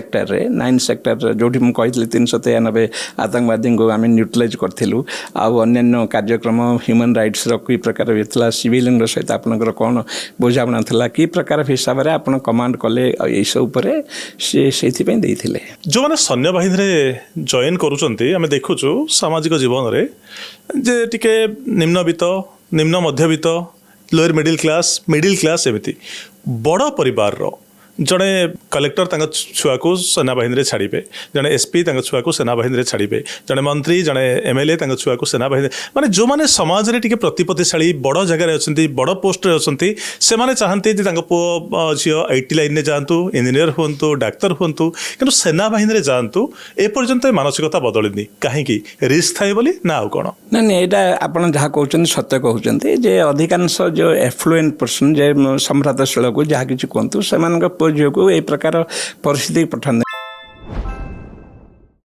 sector 9 sector जो मुझे 393 आतंकवादी को आम न्यूट्रलाइज करूँ आन्य कार्यक्रम ह्यूमन राइट्स कि प्रकार होता सिविल सहित आपंकर कौन बुझाणा था कि प्रकार हिसाब से आप कमांड कले यू से जो मैंने सैन्य बाहिनी जॉइन करुँच देखुचु सामाजिक जीवन में जे टिके निम्नवित्त निम्न मध्यवित्त लोअर मिडिल क्लास एमती बड़ परिवार रो जड़े कलेक्टर छुआ को सेना बाहिनी छाड़े जड़े एसपी छुआ को सेना बाहिनी छाड़े जड़े मंत्री जड़े एमएलए छुआ को सेना बाहिनी माने जो माने समाज रे टिके प्रतिपत्तिशाली बड़ जगह अच्छी बड़ पोस्ट अच्छी से माने चाहते पुओ झी आईटी लाइन में जातु इंजीनियर हूँ डाक्तर हूँ कि सेना बाहिनी जातु एपर्यंत मानसिकता बदलनी कहीं रिस्क थाए बोली ना आउ कौन नहीं यहाँ आप जहाँ कहते सत्य कहते जे अधिकांश जो एफ्लुएंट पर्सन जे सम्रातशील को जहाँ किसी कहतु से झील को यही प्रकार परिस्थिति पठाते